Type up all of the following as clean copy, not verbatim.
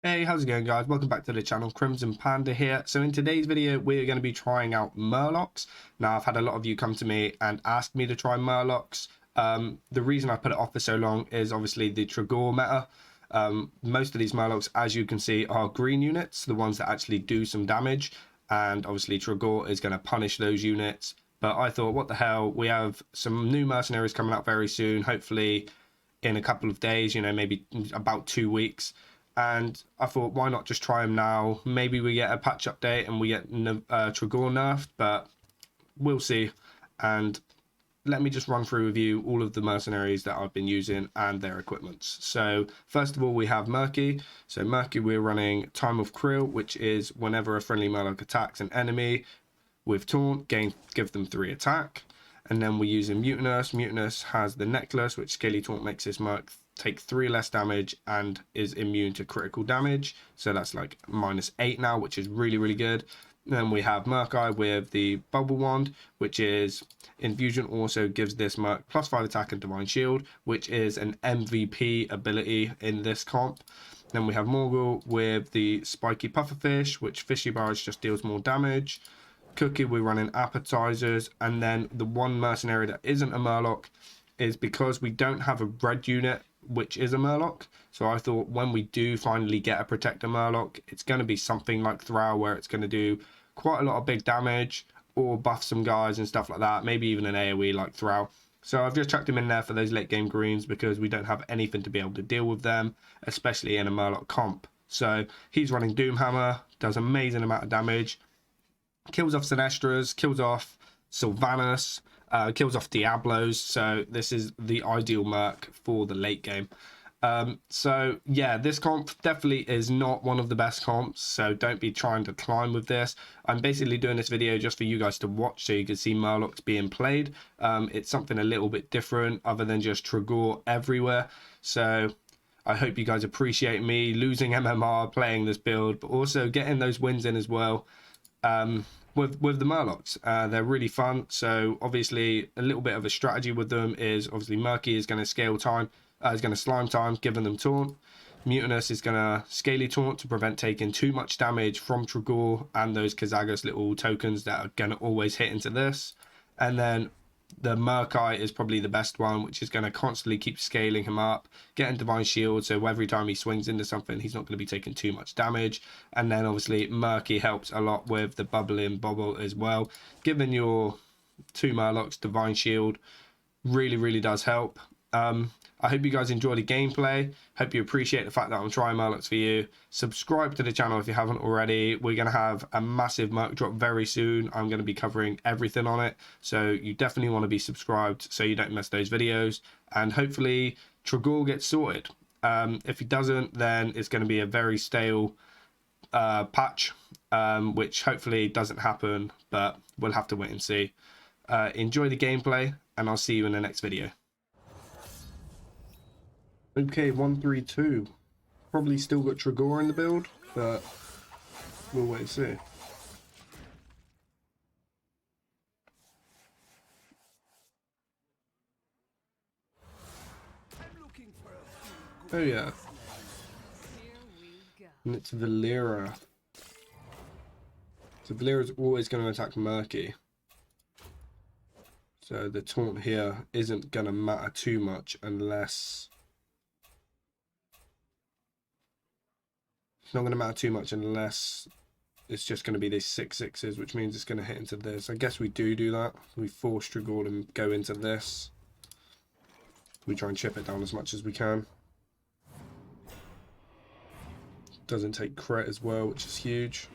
Hey, how's it going, guys? Welcome back to the channel. Crimsonpanda here. So in today's video, we're going to be trying out Murlocs. Now, I've had a lot of you come to me and ask me to try Murlocs. The reason I put it off for so long is obviously the Trigore meta. Most of these Murlocs, as you can see, are green units, the ones that actually do some damage. And obviously Trigore is going to punish those units. But I thought, what the hell? We have some new mercenaries coming out very soon, hopefully in a couple of days, maybe about 2 weeks. And I thought, why not just try them now? Maybe we get a patch update and we get Trigore nerfed, but we'll see. And let me just run through with you all of the mercenaries that I've been using and their equipments. So first of all, we have Murky. So Murky, we're running Time of Krill, which is whenever a friendly Murloc attacks an enemy with Taunt, give them 3 attack. And then we're using Mutinous. Mutinous has the Necklace, which Scaly Taunt makes his Merc take 3 less damage and is immune to critical damage. So that's like -8 now, which is really, really good. Then we have Murkeye with the Bubble Wand, which is Infusion also gives this Merc +5 attack and Divine Shield, which is an MVP ability in this comp. Then we have Morgul with the Spiky Pufferfish, which Fishy Barrage just deals more damage. Cookie, we're running Appetizers. And then the one mercenary that isn't a Murloc is because we don't have a red unit, which is a Murloc. So I thought when we do finally get a Protector Murloc, it's going to be something like Thrall, where it's going to do quite a lot of big damage or buff some guys and stuff like that. Maybe even an AoE like Thrall. So I've just chucked him in there for those late game greens because we don't have anything to be able to deal with them, especially in a Murloc comp. So he's running Doomhammer, does amazing amount of damage, kills off Sinestras, kills off Sylvanas, kills off Diablos. So this is the ideal Merc for the late game. So yeah, this comp definitely is not one of the best comps, so don't be trying to climb with this. I'm basically doing this video just for you guys to watch so you can see Murlocs being played. It's something a little bit different other than just Trigore everywhere. So I hope you guys appreciate me losing MMR playing this build, but also getting those wins in as well. With the Murlocs, they're really fun. So obviously a little bit of a strategy with them is obviously Murky is going to scale time, is going to slime time, giving them taunt. Mutinous is going to scaly taunt to prevent taking too much damage from Trigore and those Kazagos little tokens that are going to always hit into this. And then the Murkeye is probably the best one, which is going to constantly keep scaling him up, getting Divine Shield, so every time he swings into something, he's not going to be taking too much damage. And then obviously Murky helps a lot with the bubbling bubble as well. Giving your 2 Murlocs Divine Shield really, really does help. I hope you guys enjoy the gameplay. Hope you appreciate the fact that I'm trying Murlocs for you. Subscribe to the channel if you haven't already. We're going to have a massive Merc drop very soon. I'm going to be covering everything on it. So you definitely want to be subscribed so you don't miss those videos. And hopefully Trigore gets sorted. If he doesn't, then it's going to be a very stale patch, which hopefully doesn't happen, but we'll have to wait and see. Enjoy the gameplay, and I'll see you in the next video. Okay, 132. Probably still got Trigore in the build, but we'll wait and see. Oh yeah. And it's Valera. So Valera's always going to attack Murky. So the taunt here isn't going to matter too much unless... It's not going to matter too much unless it's just going to be these 6/6s, which means it's going to hit into this. I guess we do that. We force Trigore to go into this. We try and chip it down as much as we can. Doesn't take crit as well, which is huge.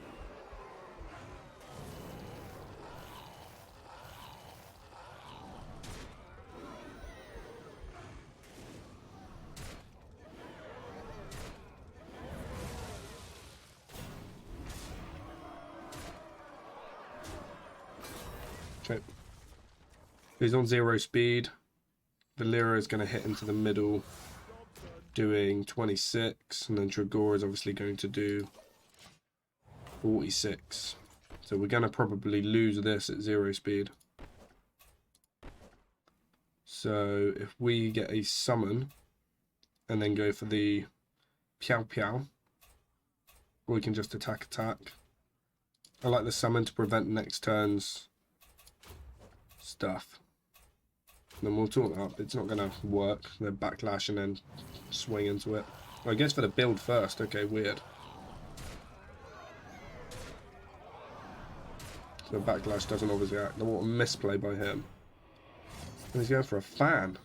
Okay. He's on 0 speed. Valera is going to hit into the middle, doing 26, and then Trigore is obviously going to do 46. So we're going to probably lose this at 0 speed. So if we get a summon and then go for the Piao Piao, Or we can just attack. I like the summon to prevent next turn's stuff. And then we'll talk that up. It's not going to work. They're backlash and then swing into it. Well, I guess for the build first. Okay, weird. So backlash doesn't obviously act. What a misplay by him. And he's going for a fan.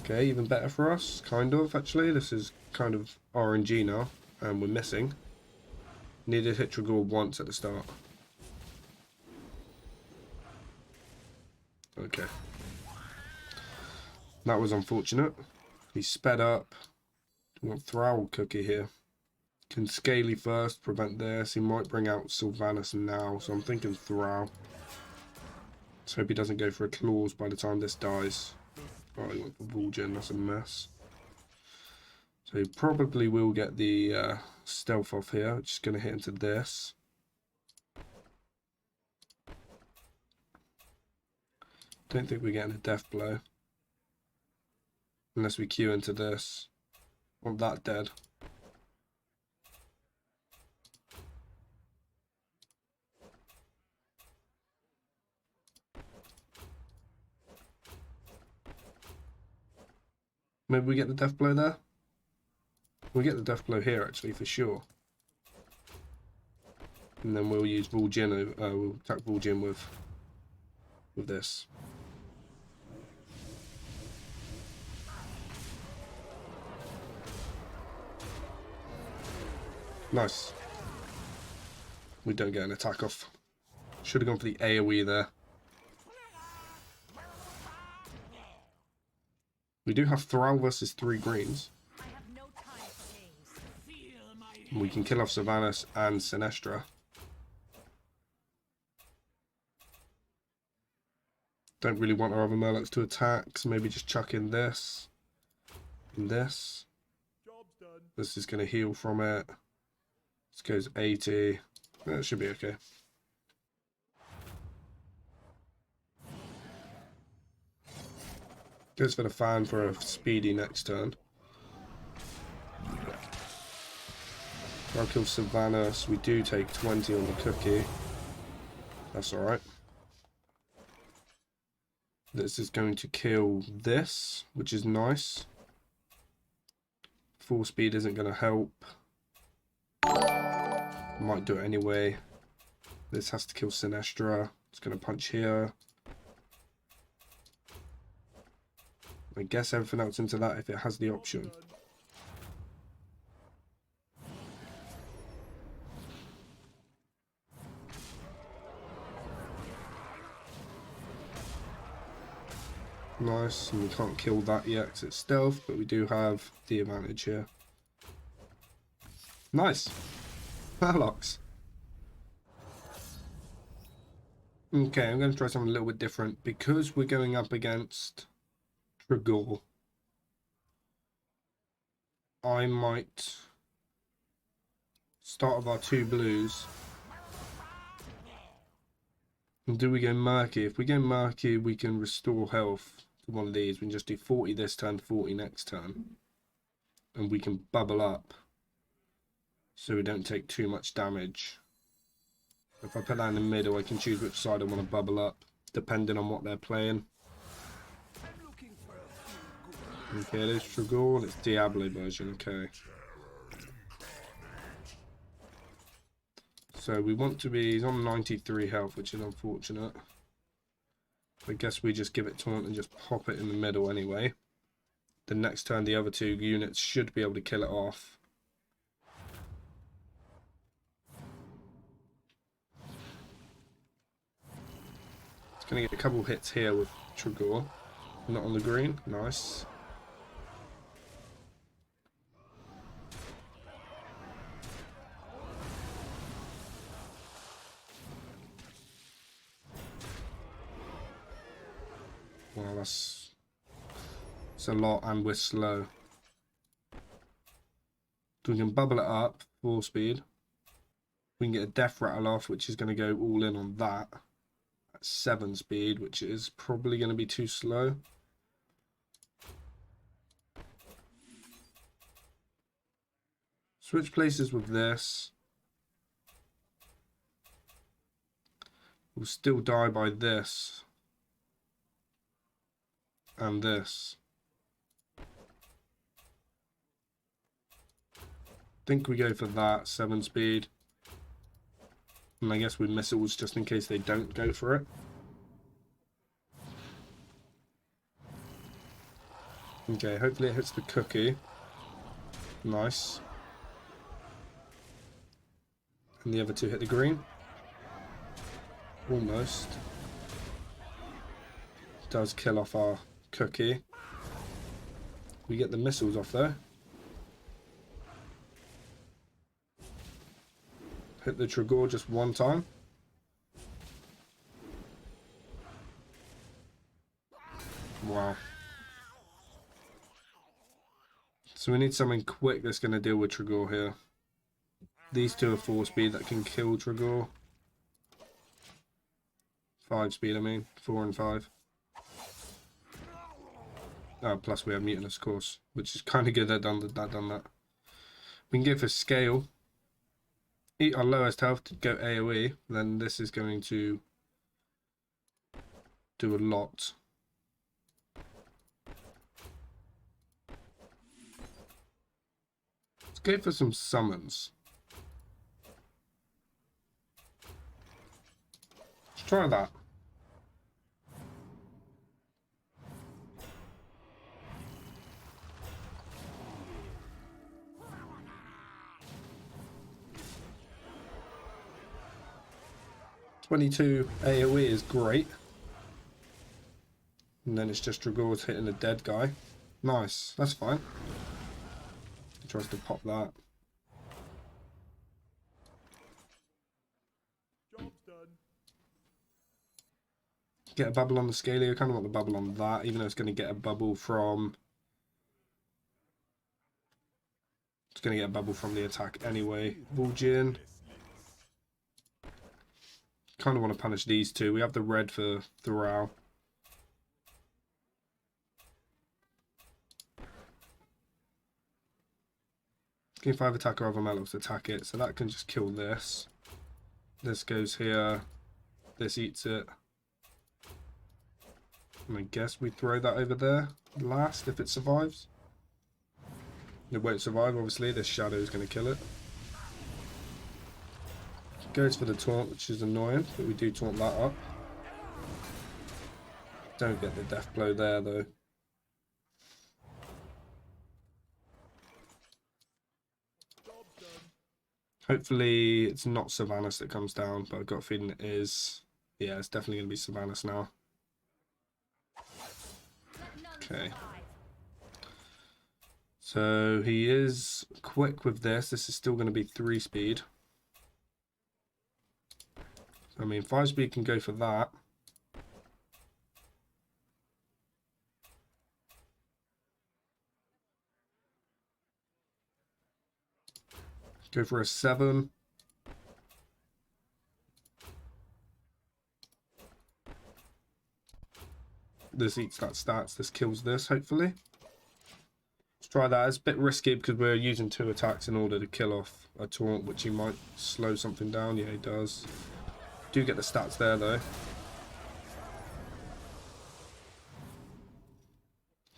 Okay, even better for us. Kind of, actually. This is kind of RNG now. And we're missing. Needed hit Trigore once at the start. Okay. That was unfortunate. He sped up. We want Thrall Cookie here. Can Scaly first, prevent this. He might bring out Sylvanas now, so I'm thinking Thrall. Let's hope he doesn't go for a Claws by the time this dies. Oh, he went for Vulgen, that's a mess. So he probably will get the stealth off here, which is going to hit into this. Don't think we're getting a death blow. Unless we queue into this. Want that dead. Maybe we get the death blow there? We'll get the death blow here, actually, for sure. And then we'll use Vulgen, we'll attack Vulgen with this. Nice. We don't get an attack off. Should have gone for the AoE there. We do have Thrall versus 3 greens. We can kill off Sylvanas and Sinestra. Don't really want our other Murlocs to attack, so maybe just chuck in this. And this. This is going to heal from it. This goes 80. That should be okay. Goes for the fan for a speedy next turn. I'll kill Sylvanas. We do take 20 on the cookie. That's alright. This is going to kill this, which is nice. Full speed isn't going to help. Might do it anyway. This has to kill Sinestra. It's going to punch here. I guess everything else into that if it has the option. Nice, and we can't kill that yet because it's stealth, but we do have the advantage here. Nice! Murlocs! Okay, I'm going to try something a little bit different. Because we're going up against Trigore, I might start with our 2 blues. And do we go Murky? If we go Murky, we can restore health to one of these. We can just do 40 this turn, 40 next turn. And we can bubble up so we don't take too much damage. If I put that in the middle, I can choose which side I want to bubble up, depending on what they're playing. Okay, there's Trigore, and it's Diablo version, okay. So we want to be, he's on 93 health, which is unfortunate. I guess we just give it taunt and just pop it in the middle anyway. The next turn, the other 2 units should be able to kill it off. It's going to get a couple hits here with Trigore. Not on the green, nice. Wow, that's a lot, and we're slow. So we can bubble it up, 4 speed. We can get a death rattle off, which is going to go all in on that. At 7 speed, which is probably going to be too slow. Switch places with this. We'll still die by this. And this. Think we go for that, 7 speed. And I guess with missiles just in case they don't go for it. Okay, hopefully it hits the cookie. Nice. And the other two hit the green. Almost. Does kill off our cookie. We get the missiles off though. Hit the Trigore just one time. Wow. So we need something quick that's going to deal with Trigore here. These two are 4 speed that can kill Trigore. 5 speed, I mean. 4 and 5. Oh, plus we have Mutinous, of course. Which is kind of good that done that. We can go for scale. Eat our lowest health to go AoE. Then this is going to do a lot. Let's go for some summons. Let's try that. "22 AoE is great." And then it's just Trigore's hitting a dead guy. Nice, that's fine. He tries to pop that. Job's done. Get a bubble on the Scalia. I kind of want the bubble on that, even though it's going to get a bubble from... It's going to get a bubble from the attack anyway. Vulgin. Kind of want to punish these two. We have the red for Thoral. Gain 5 attack or other Murlocs attack it, so that can just kill this. This goes here. This eats it. And I guess we throw that over there last if it survives. It won't survive, obviously. This shadow is going to kill it. Goes for the taunt, which is annoying, but we do taunt that up. Don't get the death blow there, though. Hopefully it's not Sylvanas that comes down, but I've got a feeling it is. Yeah, it's definitely going to be Sylvanas now. Okay. So he is quick with this. This is still going to be 3 speed. I mean, 5 speed can go for that. Go for a 7. This eats that stats. This kills this, hopefully. Let's try that. It's a bit risky because we're using 2 attacks in order to kill off a taunt, which he might slow something down. Yeah, he does. Do get the stats there, though.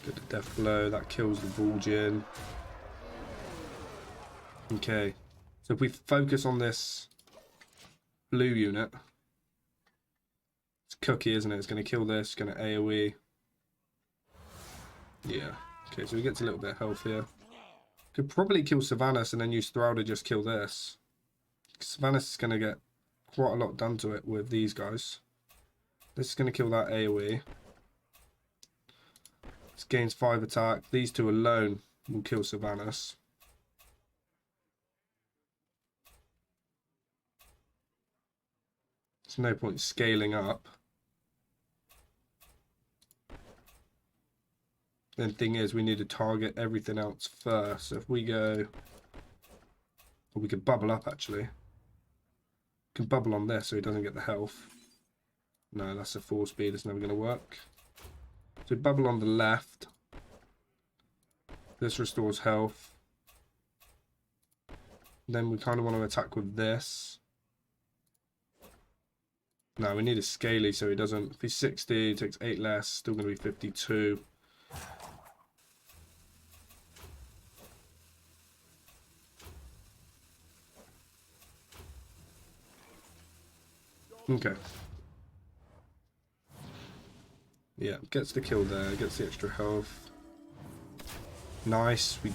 Get the death blow. That kills the Vulgin. Okay. So if we focus on this blue unit, it's Cookie, isn't it? It's going to kill this. It's going to AoE. Yeah. Okay, so he gets a little bit of health here. Could probably kill Sylvanas and then use Thrall to just kill this. Sylvanas is going to get quite a lot done to it with these guys. This is going to kill that AoE. This gains 5 attack. These two alone will kill Sylvanas. There's no point scaling up. The thing is, we need to target everything else first. So if we go... Or we could bubble up, actually. We can bubble on this so he doesn't get the health. No, that's a 4 speed. It's never going to work. So bubble on the left. This restores health. Then we kind of want to attack with this. No, we need a scaly so he doesn't. If he's 60, he takes 8 less, still going to be 52. Okay. Yeah, gets the kill there, gets the extra health. Nice, we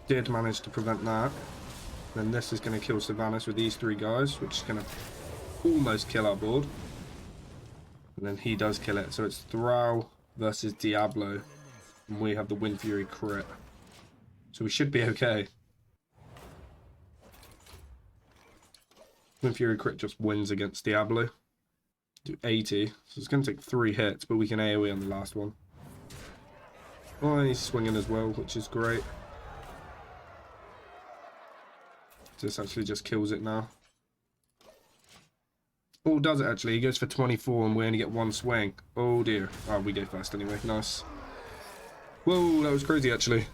did manage to prevent that. Then this is going to kill Sylvanas with these 3 guys, which is going to almost kill our board. And then he does kill it, so it's Thrall versus Diablo. And we have the Wind Fury crit. So we should be okay. Wind Fury crit just wins against Diablo. Do 80, so it's going to take 3 hits, but we can AoE on the last one. Oh, he's swinging as well, which is great. This actually just kills it now. Oh, does it actually? He goes for 24 and we only get 1 swing. Oh dear. Oh, we go first anyway. Nice. Whoa, that was crazy actually.